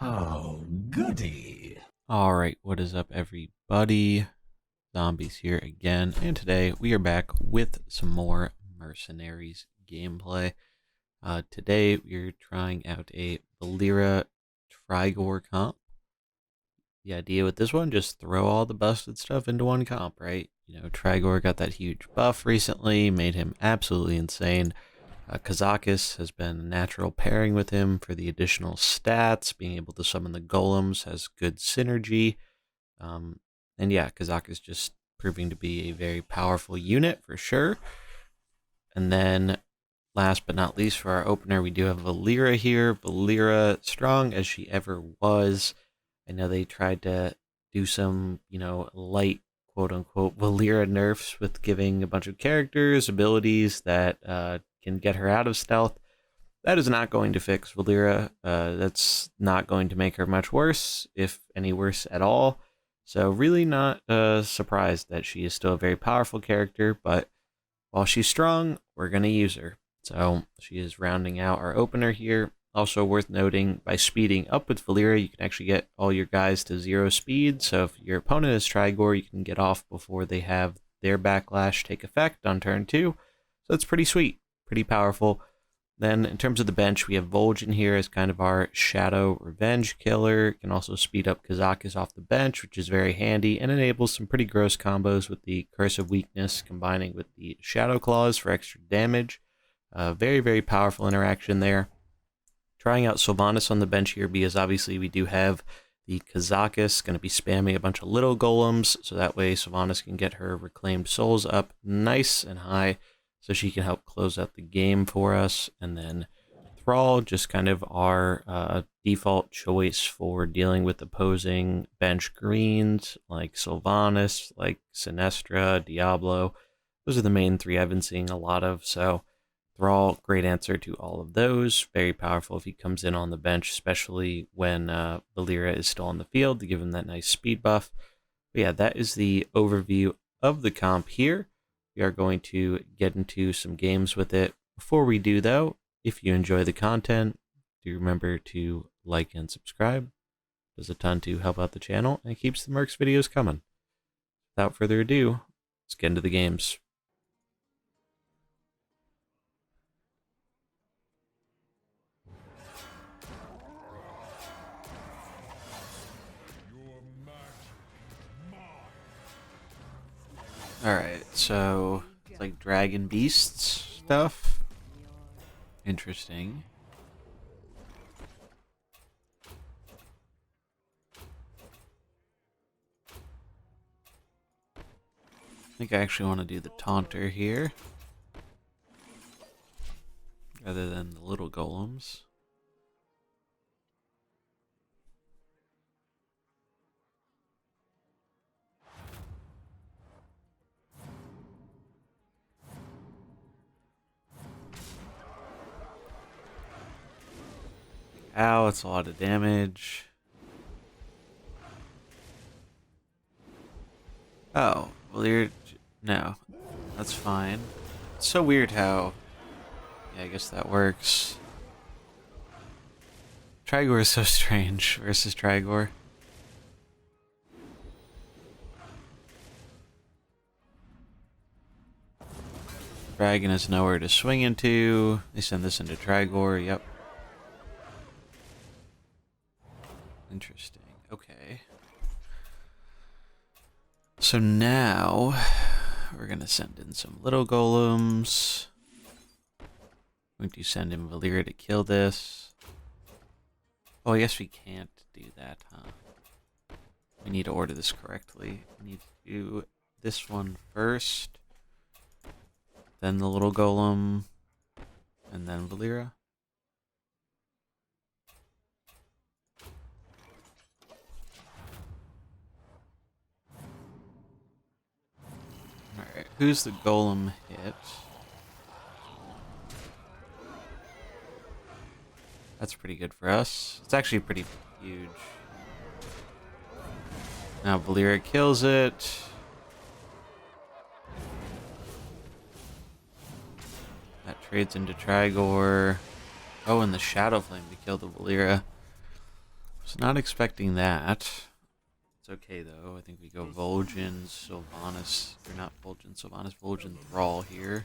Oh, goody. Alright, what is up, everybody? Zombies here again, and today we are back with some more Mercenaries gameplay. Today we're trying out a Valeera Trigore comp. The idea with this one, just throw all the busted stuff into one comp, right? You know, Trigore got that huge buff recently, made him absolutely insane. Kazakis has been a natural pairing with him for the additional stats. Being able to summon the golems has good synergy. And yeah, Kazakis just proving to be a very powerful unit for sure. And then last but not least for our opener, we do have Valeera here. Valeera, strong as she ever was. I know they tried to do some, light quote unquote Valeera nerfs with giving a bunch of characters abilities that can get her out of stealth. That is not going to fix Valeera. That's not going to make her much worse, if any worse at all. So really not surprised that she is still a very powerful character, but while she's strong, we're going to use her. So she is rounding out our opener here. Also worth noting, by speeding up with Valeera, you can actually get all your guys to 0 speed. So if your opponent is Trigore, you can get off before they have their backlash take effect on turn 2. So it's pretty sweet, pretty powerful. Then in terms of the bench, we have Vol'jin here as kind of our shadow revenge killer. Can also speed up Kazakis off the bench, which is very handy, and enables some pretty gross combos with the Curse of Weakness combining with the Shadow Claws for extra damage. Very, very powerful interaction there. Trying out Sylvanas on the bench here because obviously we do have the Kazakis going to be spamming a bunch of little golems, so that way Sylvanas can get her reclaimed souls up nice and high, so she can help close out the game for us. And then Thrall, just kind of our default choice for dealing with opposing bench greens, like Sylvanas, like Sinestra, Diablo. Those are the main three I've been seeing a lot of, so Thrall, great answer to all of those. Very powerful if he comes in on the bench, especially when Valeera is still on the field to give him that nice speed buff. But yeah, that is the overview of the comp here. We are going to get into some games with it. Before we do, though, if you enjoy the content, do remember to like and subscribe. It does a ton to help out the channel and keeps the Mercs videos coming. Without further ado, let's get into the games. Alright, so it's like dragon beasts stuff. Interesting. I think I actually want to do the taunter here rather than the little golems. Ow, it's a lot of damage. Oh, well, no, that's fine. It's so weird how. Yeah, I guess that works. Trigore is so strange versus Trigore. Dragon has nowhere to swing into. They send this into Trigore, yep. Interesting, okay. So now, we're gonna send in some little golems. I'm going to send in Valeera to kill this. Oh, I guess we can't do that, huh? We need to order this correctly. We need to do this one first, then the little golem, and then Valeera. Alright, who's the golem hit? That's pretty good for us. It's actually pretty huge. Now Valeera kills it. That trades into Trigore. Oh, and the Shadow Flame to kill the Valeera. Was not expecting that. It's okay though. I think we go Vol'jin, Sylvanas, or not Vol'jin, Sylvanas, Vol'jin, Thrall here.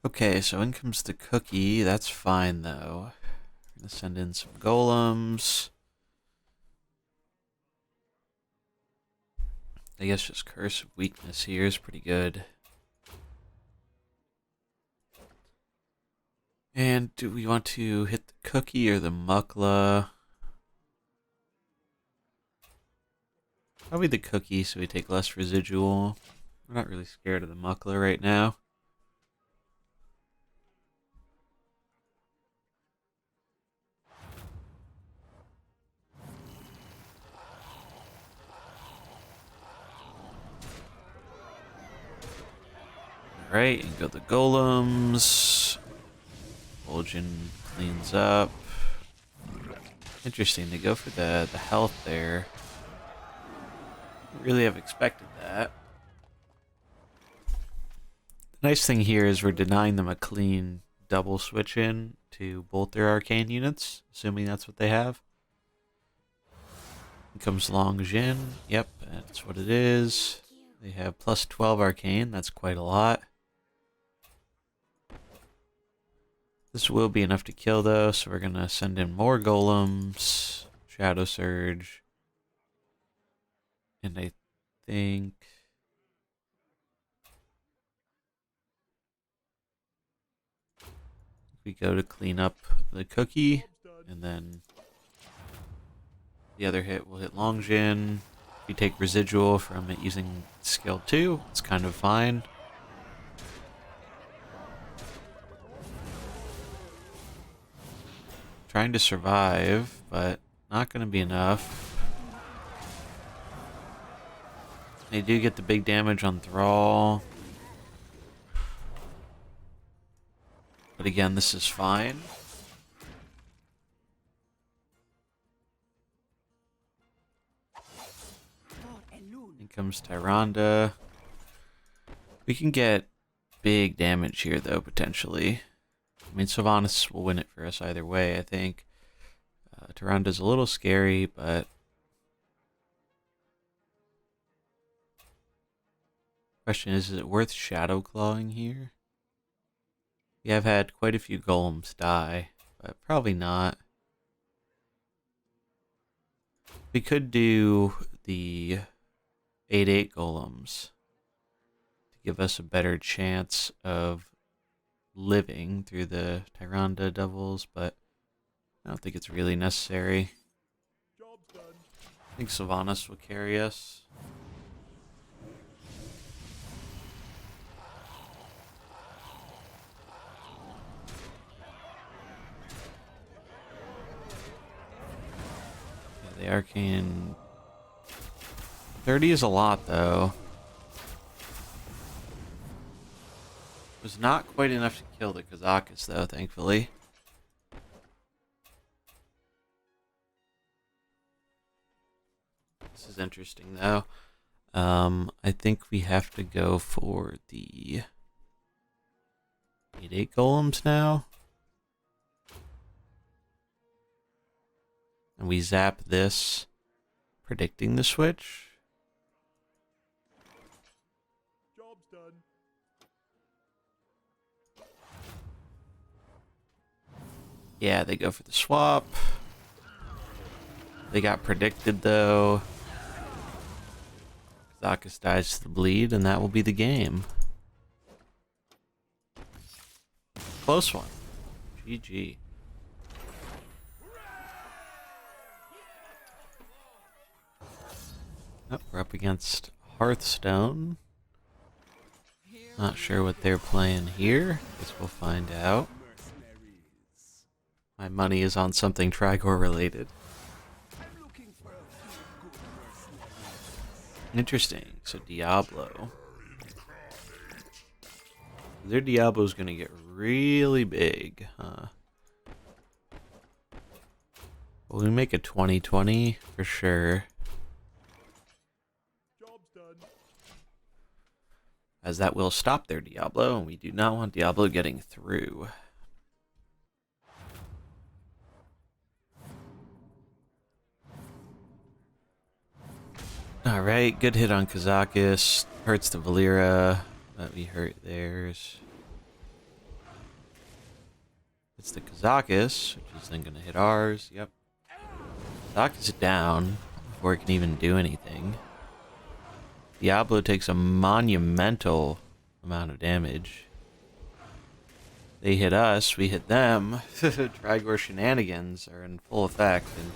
Okay, so in comes the cookie. That's fine though. I'm gonna send in some golems. I guess just Curse of Weakness here is pretty good. And do we want to hit the cookie or the Mukla? Probably the cookie so we take less residual. We're not really scared of the Mukla right now. Alright, and go the golems. Vol'jin cleans up. Interesting, they go for the health there. Really have expected that. The nice thing here is we're denying them a clean double switch in to both their arcane units, assuming that's what they have. Here comes Long Jin. Yep, that's what it is. They have plus 12 arcane, that's quite a lot. This will be enough to kill though, so we're gonna send in more golems, Shadow Surge, and I think we go to clean up the cookie, and then the other hit will hit Longjin. If we take residual from it using skill 2, it's kind of fine. Trying to survive, but not going to be enough. They do get the big damage on Thrall. But again, this is fine. In comes Tyrande. We can get big damage here, though, potentially. I mean, Sylvanas will win it for us either way, I think. Tyrande's a little scary, but... Question is it worth Shadow Clawing here? We have had quite a few golems die, but probably not. We could do the 8/8 golems to give us a better chance of living through the Tyrande devils, but I don't think it's really necessary. I think Sylvanas will carry us. Yeah, the arcane 30 is a lot though. It was not quite enough to kill the Kazakus though, thankfully. This is interesting though. I think we have to go for the 8/8 golems now. And we zap this, predicting the switch. Job's done. Yeah, they go for the swap. They got predicted though. Kazakus dies to the bleed, and that will be the game. Close one. GG. Oh, we're up against Hearthstone. Not sure what they're playing here. Guess we'll find out. My money is on something Trigore related. Interesting. So Diablo. Their Diablo's gonna get really big, huh? Well, we make a 20/20 for sure. Job's done. as that will stop their Diablo, and we do not want Diablo getting through. Alright, good hit on Kazakis. Hurts the Valeera, but we hurt theirs. It's the Kazakis, which is then going to hit ours. Yep. Kazakis down before it can even do anything. Diablo takes a monumental amount of damage. They hit us, we hit them. Trigore shenanigans are in full effect, and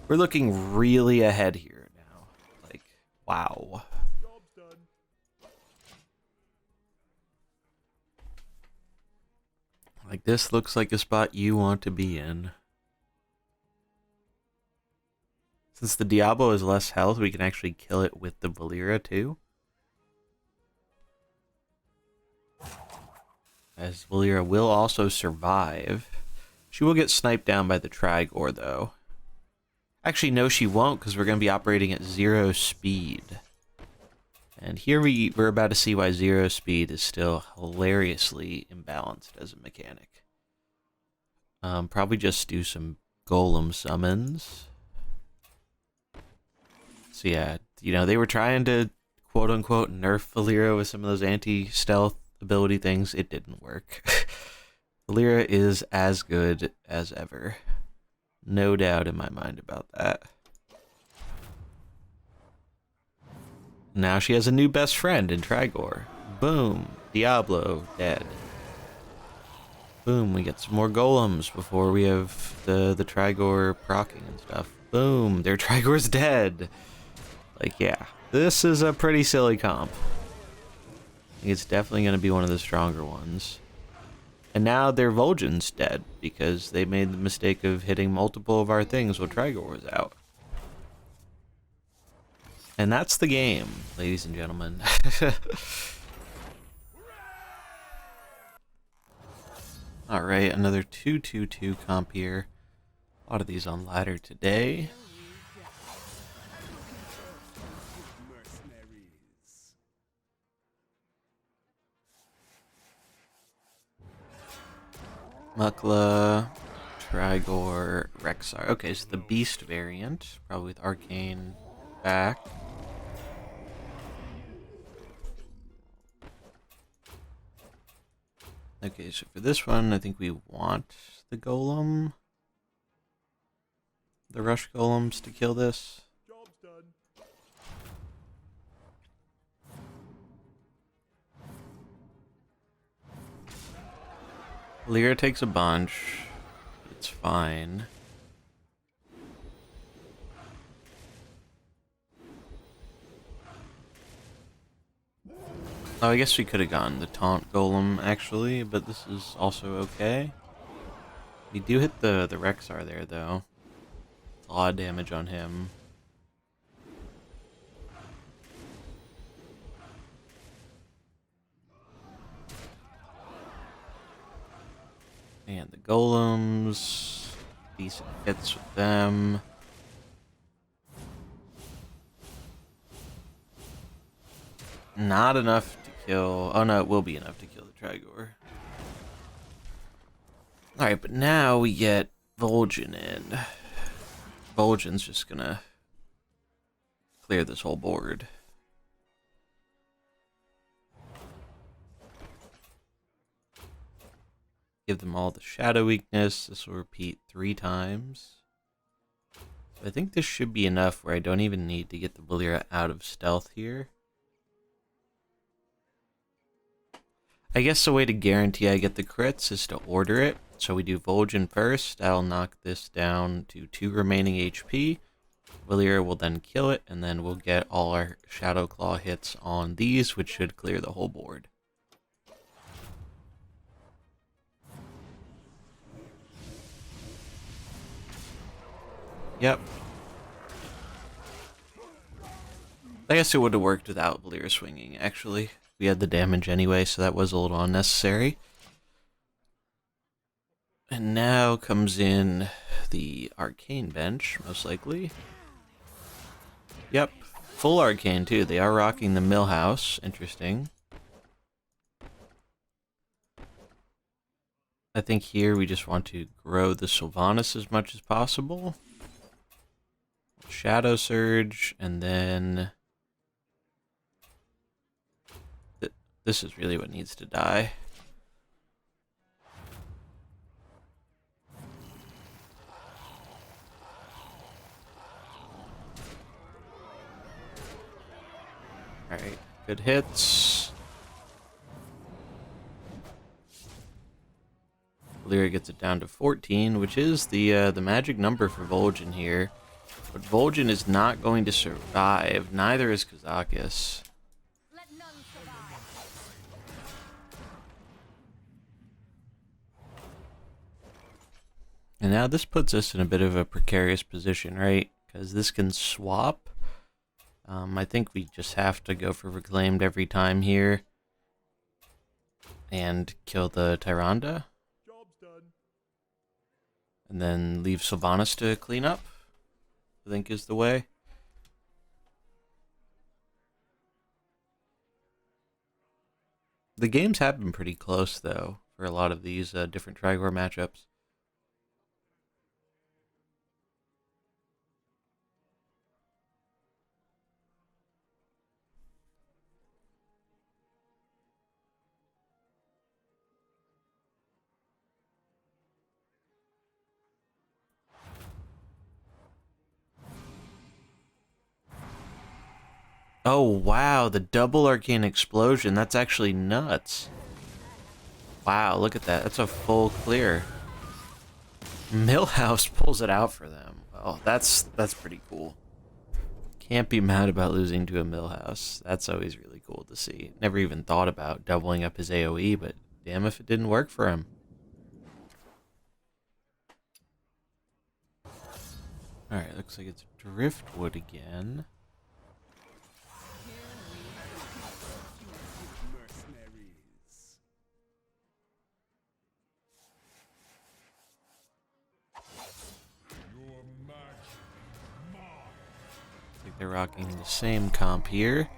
we're looking really ahead here now. Like, wow. Job's done. Like, this looks like a spot you want to be in. Since the Diablo is less health, we can actually kill it with the Valeera too. As Valeera will also survive. She will get sniped down by the Trigore though. Actually, no, she won't, because we're going to be operating at 0 speed. And here we're about to see why 0 speed is still hilariously imbalanced as a mechanic. Probably just do some golem summons. So yeah, you know, they were trying to quote-unquote nerf Valeera with some of those anti-stealth ability things. It didn't work. Valeera is as good as ever. No doubt in my mind about that. Now she has a new best friend in Trigore. Boom. Diablo dead. Boom, we get some more golems before we have the Trigore proccing and stuff. Boom, their Trigore's dead. Like, yeah, this is a pretty silly comp. I think it's definitely going to be one of the stronger ones. And now their Vol'jin's dead because they made the mistake of hitting multiple of our things while Trigore was out. And that's the game, ladies and gentlemen. Alright, another 2-2-2 comp here. A lot of these on ladder today. Mukla, Trigore, Rexar. Okay, so the Beast variant, probably with Arcane back. Okay, so for this one, I think we want the Golem. The Rush Golems to kill this. Job's done. Valeera takes a bunch. It's fine. Oh, I guess we could have gone the Taunt Golem, actually, but this is also okay. We do hit the Rexar there, though. A lot of damage on him. And the golems, decent hits with them. Not enough to kill. Oh no, it will be enough to kill the Trigore. Alright, but now we get Vol'jin in. Vol'jin's just gonna clear this whole board. Give them all the shadow weakness. This will repeat 3 times. So I think this should be enough where I don't even need to get the Valeera out of stealth here. I guess the way to guarantee I get the crits is to order it. So we do Vol'jin first. That'll knock this down to 2 remaining HP. Valeera will then kill it, and then we'll get all our Shadow Claw hits on these, which should clear the whole board. Yep. I guess it would have worked without Valeera swinging, actually. We had the damage anyway, so that was a little unnecessary. And now comes in the Arcane bench, most likely. Yep, full Arcane too. They are rocking the Millhouse. Interesting. I think here we just want to grow the Sylvanas as much as possible. Shadow Surge, and then this is really what needs to die. Alright, good hits. Valeera gets it down to 14, which is the magic number for Vol'jin here. But Vol'jin is not going to survive. Neither is Kazakus. Let none survive. And now this puts us in a bit of a precarious position, right? Because this can swap. I think we just have to go for Reclaimed every time here. And kill the Tyrande. Job's done. And then leave Sylvanas to clean up, I think is the way. The games have been pretty close, though, for a lot of these different Trigore matchups. Oh, wow, the double arcane explosion. That's actually nuts. Wow, look at that. That's a full clear. Millhouse pulls it out for them. Oh, that's pretty cool. Can't be mad about losing to a Millhouse. That's always really cool to see. Never even thought about doubling up his AoE, but damn if it didn't work for him. Alright, looks like it's Driftwood again. Mercenaries. Your match mine. Looks like they're rocking the same comp here.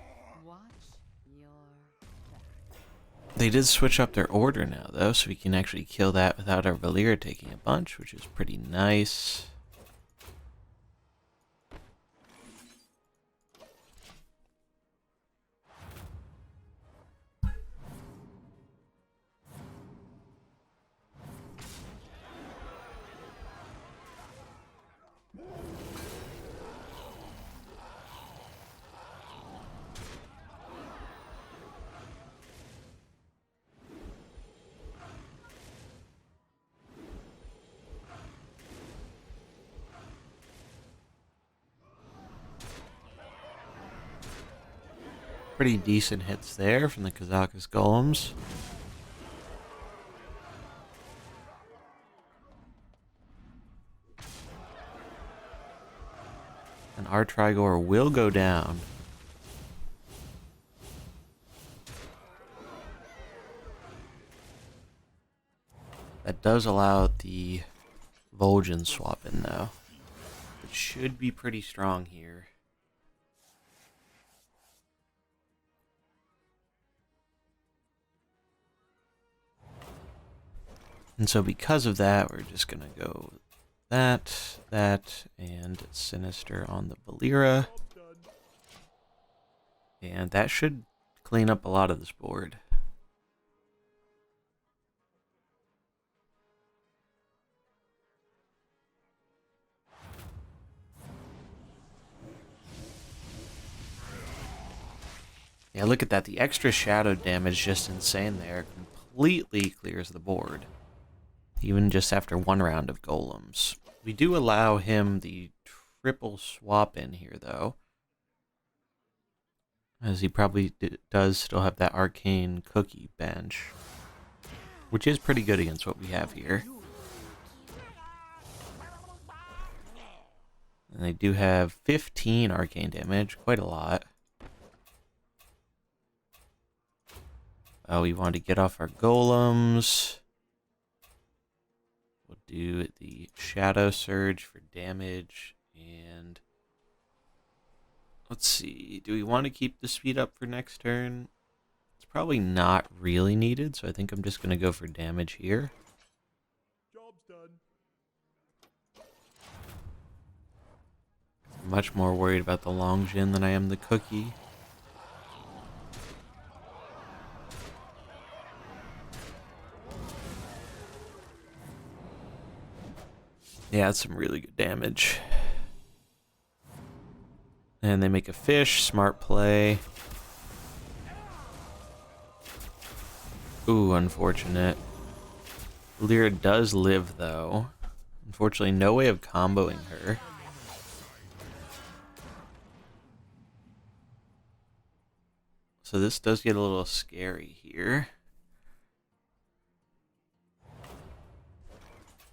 Watch your back. They did switch up their order now, though, so we can actually kill that without our Valeera taking a bunch, which is pretty nice. Pretty decent hits there from the Kazakus golems. And our Trigore will go down. That does allow the Vol'jin swap in, though. It should be pretty strong here. And so because of that, we're just going to go that, and Sinister on the Valeera. Job's done. And that should clean up a lot of this board. Yeah, look at that. The extra shadow damage, just insane there. Completely clears the board. Even just after one round of golems. We do allow him the triple swap in here, though. As he probably does still have that arcane cookie bench. Which is pretty good against what we have here. And they do have 15 arcane damage. Quite a lot. Oh, we want to get off our golems. We'll do the Shadow Surge for damage, and let's see, do we want to keep the speed up for next turn? It's probably not really needed, so I think I'm just going to go for damage here. Much more worried about the long Jin than I am the cookie. Yeah, that's some really good damage. And they make a fish, smart play. Ooh, unfortunate. Valeera does live, though. Unfortunately, no way of comboing her. So this does get a little scary here.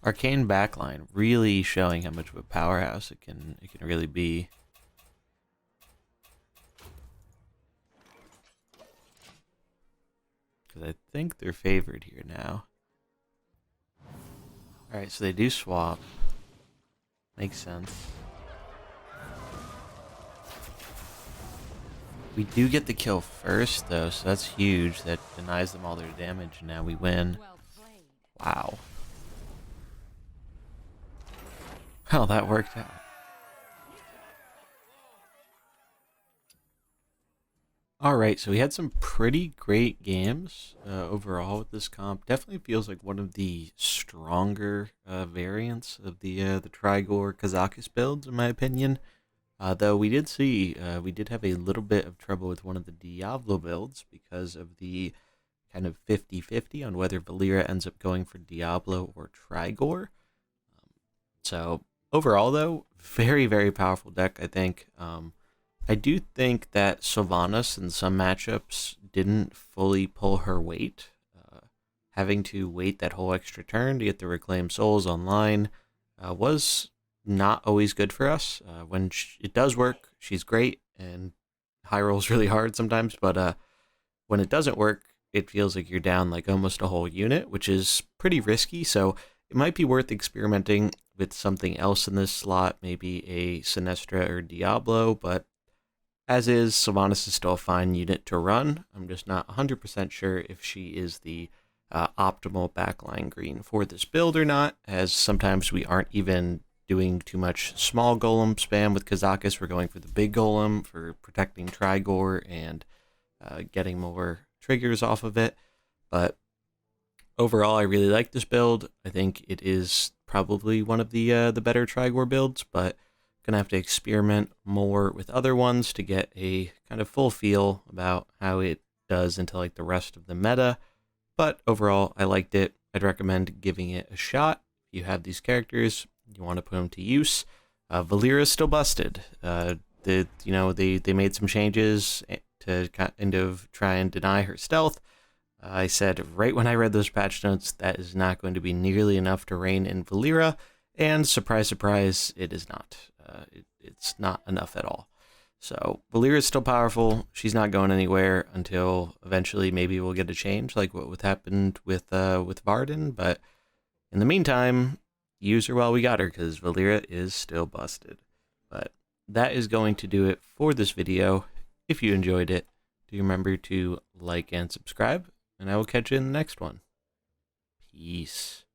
Arcane backline really showing how much of a powerhouse it can really be. Because I think they're favored here now. Alright, so they do swap. Makes sense. We do get the kill first, though, so that's huge. That denies them all their damage, and now we win. Well played. Wow. Well, that worked out. Alright, so we had some pretty great games overall with this comp. Definitely feels like one of the stronger variants of the Trigore Kazakus builds, in my opinion. Though we did see, we did have a little bit of trouble with one of the Diablo builds because of the kind of 50-50 on whether Valeera ends up going for Diablo or Trigore. So overall, though, very, very powerful deck, I think. I do think that Sylvanas in some matchups didn't fully pull her weight. Having to wait that whole extra turn to get the Reclaimed Souls online was not always good for us. When it does work, she's great, and high rolls really hard sometimes, but when it doesn't work, it feels like you're down like almost a whole unit, which is pretty risky, so it might be worth experimenting with something else in this slot, maybe a Sinestra or Diablo, but as is, Sylvanas is still a fine unit to run. I'm just not 100% sure if she is the optimal backline green for this build or not, as sometimes we aren't even doing too much small golem spam with Kazakus. We're going for the big golem for protecting Trigore and getting more triggers off of it. But overall, I really like this build. I think it is probably one of the better Trigore builds, but gonna have to experiment more with other ones to get a kind of full feel about how it does into like the rest of the meta. But overall, I liked it. I'd recommend giving it a shot. If you have these characters, you want to put them to use. Valeera is still busted. They made some changes to kind of try and deny her stealth. I said right when I read those patch notes, that is not going to be nearly enough to rein in Valeera, and surprise, surprise, it is not. It's not enough at all. So Valeera is still powerful. She's not going anywhere until eventually maybe we'll get a change, like what happened with Varden. But in the meantime, use her while we got her, because Valeera is still busted. But that is going to do it for this video. If you enjoyed it, do remember to like and subscribe, and I will catch you in the next one. Peace.